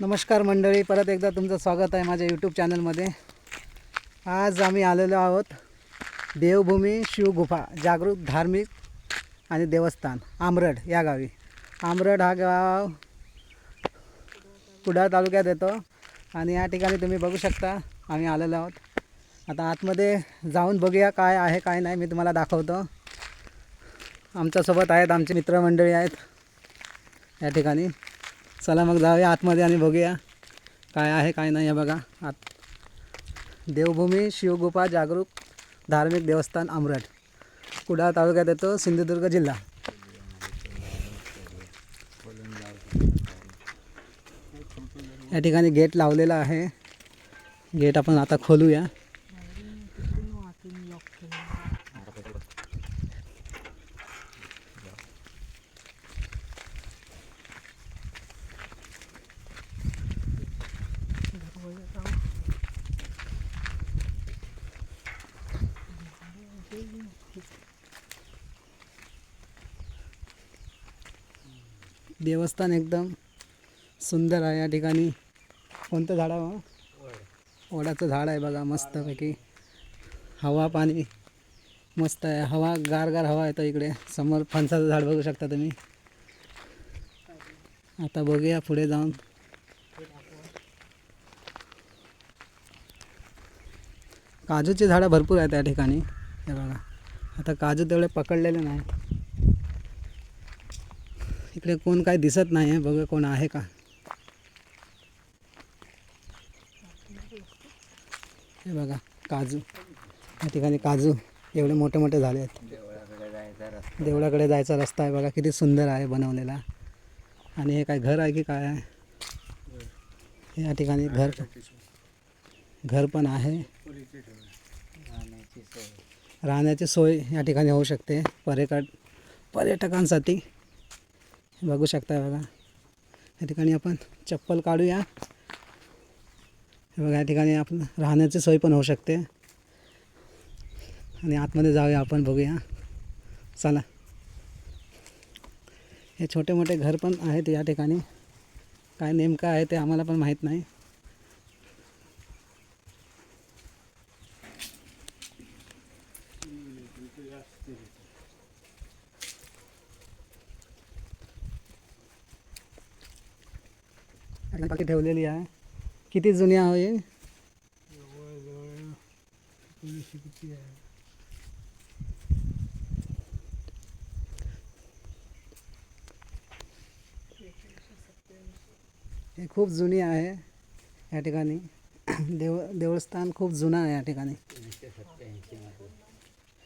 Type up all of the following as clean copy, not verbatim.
नमस्कार मंडळी, परत एकदा तुमचं स्वागत आहे माझ्या यूट्यूब चॅनलमध्ये। आज आम्ही आलेलो आहोत देवभूमी शिवगुफा जागृत धार्मिक आणि देवस्थान आमरड या गावी। आमरड हा गाव कुडाळ तालुक्यात येतो आणि या ठिकाणी तुम्ही बघू शकता आम्ही आलेलो आहोत। आता आतमध्ये जाऊन बघूया काय आहे काय नाही, मी तुम्हाला दाखवतो। आमच्यासोबत आहेत आमचे मित्रमंडळी आहेत या ठिकाणी। चला मग जाऊया आतमध्ये आणि बघूया काय आहे काय नाही। हे बघा आत देवभूमी शिवगुफा जागरूक धार्मिक देवस्थान आमरड, कुडाळ तालुक्यात येतो, सिंधुदुर्ग जिल्हा। या ठिकाणी गेट लावलेला आहे, गेट आपण आता खोलूया। देवस्थान एकदम सुंदर आहे। या ठिकाणी कोणतं झाड आहे? वडाचं झाड आहे बघा, मस्तपैकी हवा पाणी मस्त आहे, हवा गारगार हवा येतो इकडे। समोर फणसाचं झाड बघू शकता तुम्ही। आता बघूया पुढे जाऊन। काजूची झाडं भरपूर आहेत या ठिकाणी, हे बघा। आता काजू तेवढे पकडलेले नाही, इकडे कोण काय दिसत नाही आहे, बघा कोण आहे का। हे बघा काजू, या ठिकाणी काजू एवढे मोठे मोठे झाले आहेत। देवळाकडे जायचा रस्ता आहे बघा, किती सुंदर आहे बनवलेला। आणि हे काय घर आहे की काय आहे? या ठिकाणी घर पण आहे, राहण्याची सोय या ठिकाणी होऊ शकते पर्यटकांसाठी। बघू शकता बघा, या ठिकाणी आपण चप्पल काढूया। बघा या ठिकाणी आपण राहण्याची सोय पण होऊ शकते। आणि आतमध्ये जाऊया आपण, बघूया चला। हे छोटे मोठे घर पण आहेत या ठिकाणी, काय नेमकं आहे ते आम्हाला पण माहीत नाही। पाठी ठेवलेली आहे, किती जुनी आहे? हे खूप जुनी आहे या ठिकाणी। देवस्थान खूप जुना आहे या ठिकाणी।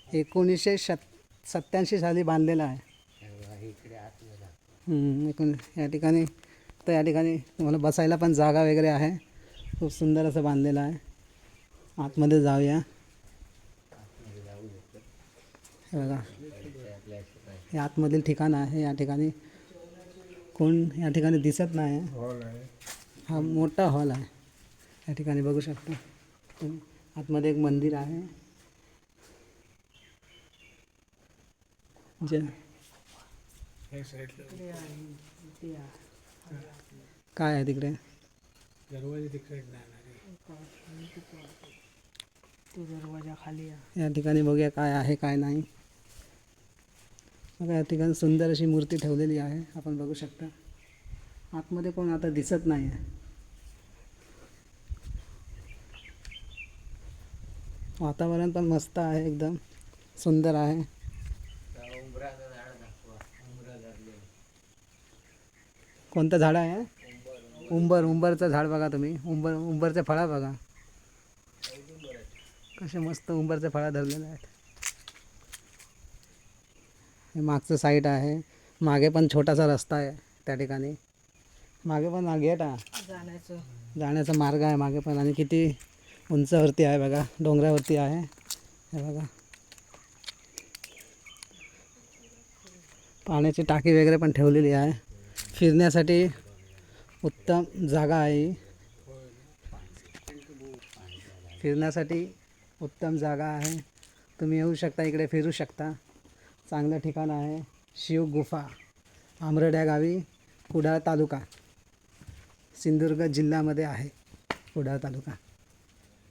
1987 साली बांधलेला आहे। या ठिकाणी तर या ठिकाणी तुम्हाला बसायला पण जागा वगैरे आहे, खूप सुंदर असं बांधलेलं आहे। आतमध्ये जाऊया, हे बघा हे आतमधील ठिकाण आहे। या ठिकाणी कोण या ठिकाणी दिसत नाही, हा मोठा हॉल आहे या ठिकाणी, बघू शकता तुम्ही। आतमध्ये एक मंदिर आहे, जे काय आहे तिकडे? दरवाजा खाली आहे। या ठिकाणी बघूया काय आहे काय नाही। बघा या ठिकाणी सुंदर अशी मूर्ती ठेवलेली आहे, आपण बघू शकता। आतमध्ये कोण आता दिसत नाही आहे। वातावरण पण मस्त आहे, एकदम सुंदर आहे। कोणतं झाड आहे? उंबरचं झाड बघा तुम्ही, उंबरचे फळा बघा कसे मस्त उंबरचे फळा धरलेले आहेत। हे मागचं साईड आहे, मागे पण छोटासा रस्ता आहे त्या ठिकाणी। मागे पण गेट आहे, जाण्याचा मार्ग आहे मागे पण। आणि किती उंचावरती आहे बघा, डोंगरावरती आहे हे बघा। पाण्याची टाकी वगैरे पण ठेवलेली आहे, फिरण्यासाठी उत्तम जागा आहे। फिरण्यासाठी उत्तम जागा आहे, तुम्ही येऊ शकता, इकडे फिरू शकता। चांगलं ठिकाण आहे, शिवगुफा आमरड या गावी, कुडाळ तालुका, सिंधुदुर्ग जिल्ह्यामध्ये आहे कुडाळ तालुका.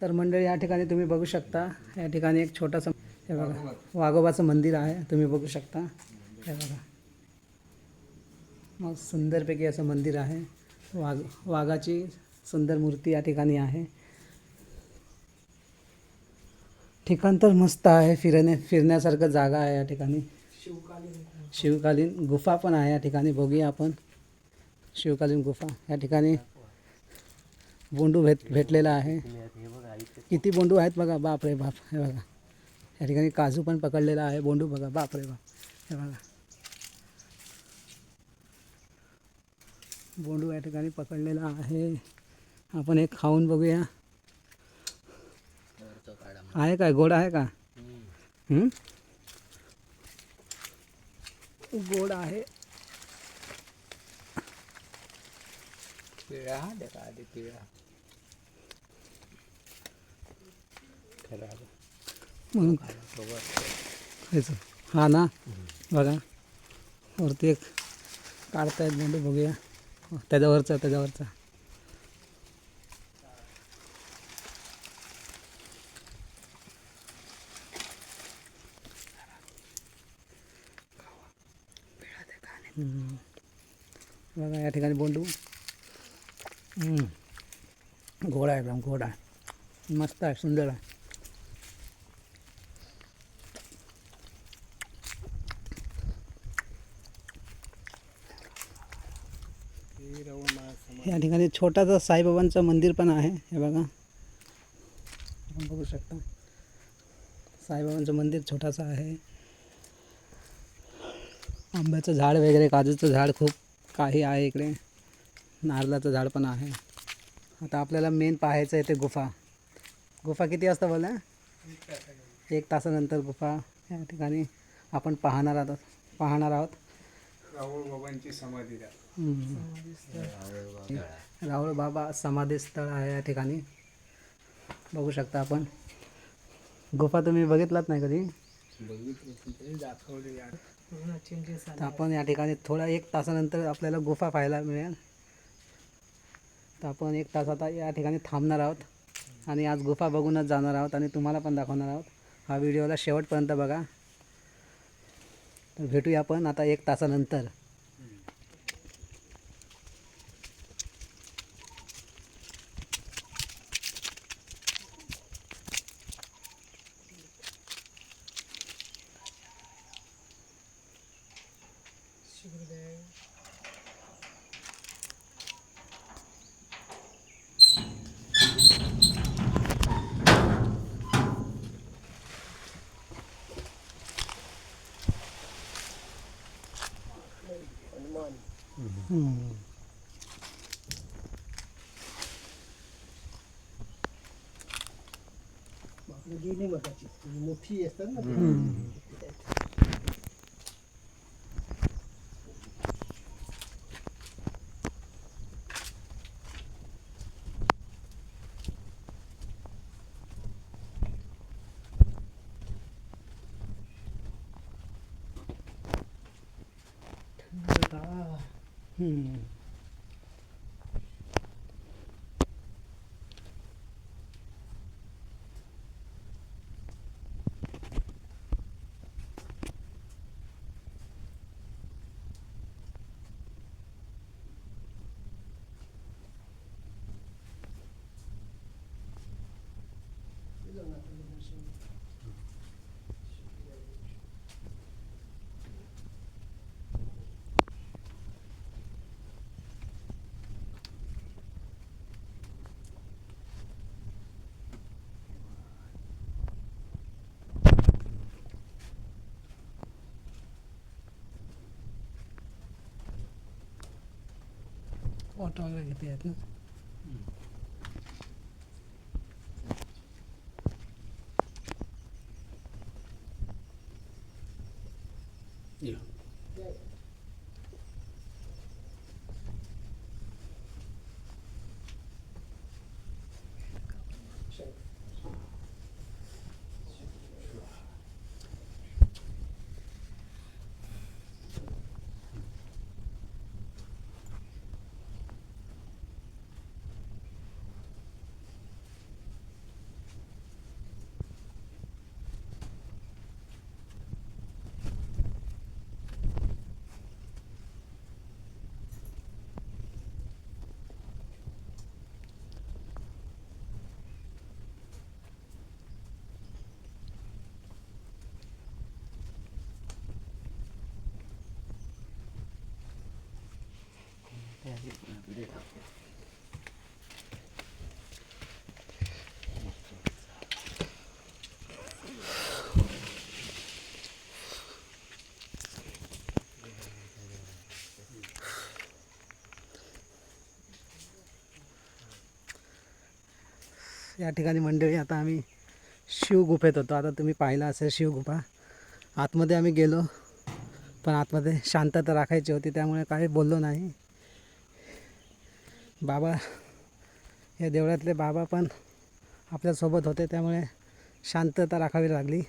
तर मंडळी या ठिकाणी तुम्ही बघू शकता, या ठिकाणी एक छोटंसं हे बघा वाघोबाचं मंदिर आहे, तुम्ही बघू शकता. हे बघा मग सुंदरपैकी असं मंदिर आहे. वाघाची सुंदर मूर्ती या ठिकाणी आहे. ठिकाण तर मस्त आहे, फिरण्यासारखं जागा आहे या ठिकाणी. शिवकालीन गुफा पण आहे या ठिकाणी, बघूया आपण. शिवकालीन गुफा या ठिकाणी बोंडू भेटलेला आहे. किती बोंडू आहेत बघा, बाप रे बाप. हे बघा या ठिकाणी काजू पण पकडलेला आहे. बोंडू बघा, बाप रे बाप. हे बघा बोंडू या ठिकाणी पकडलेला आहे. आपण एक खाऊन बघूया. आहे काय, गोड आहे का? गोड आहे. पिळा देखा आधी पिळा खराब म्हणून खायचं. हा ना बघा वरती एक काढतायत बोंडू, बघूया. त्याच्यावरचा बघा या ठिकाणी बोंडू. गोड आहे, एकदम गोड आहे, मस्त आहे, सुंदर आहे. या ठिकाणी छोटासा साईबाबांचं मंदिर पण आहे. हे बघा आपण बघू शकता, साईबाबांचं मंदिर छोटासा आहे. आंब्याचं झाड वगैरे, काजूचं झाड खूप काही आहे इकडे. नारळाचं झाड पण आहे. आता आपल्याला मेन पाहायचं आहे ते गुफा किती वाजता बोला? 1 तासानंतर गुफा या ठिकाणी आपण पाहणार आहोत. राहुल बाबांची समाधी राहुल बाबा समाधी स्थळ आहे या ठिकाणी, बघू शकता आपण. गुफा तुम्ही बघितलात नाही कधी? दाखवली. तर आपण या ठिकाणी थोडा 1 तासानंतर आपल्याला गुफा पाहायला मिळेल. तर आपण 1 तास आता या ठिकाणी थांबणार आहोत आणि आज गुफा बघूनच जाणार आहोत आणि तुम्हाला पण दाखवणार आहोत. हा व्हिडिओला शेवटपर्यंत बघा. तर भेटूया आपण आता 1 तासानंतर. मोठी असतात ना. फोटो वगैरे किती आहेत ना. या ठिकाणी मंडळी आता आम्ही शिवगुफेत होतो. आता तुम्ही पाहिला असेल शिवगुफा. आतमध्ये आम्ही गेलो, पण आतमध्ये शांतता राखायची होती त्यामुळे काही बोललो नाही. बाबा, या देवळातले बाबा पण आपल्यासोबत होते त्यामुळे शांतता राखावी लागली.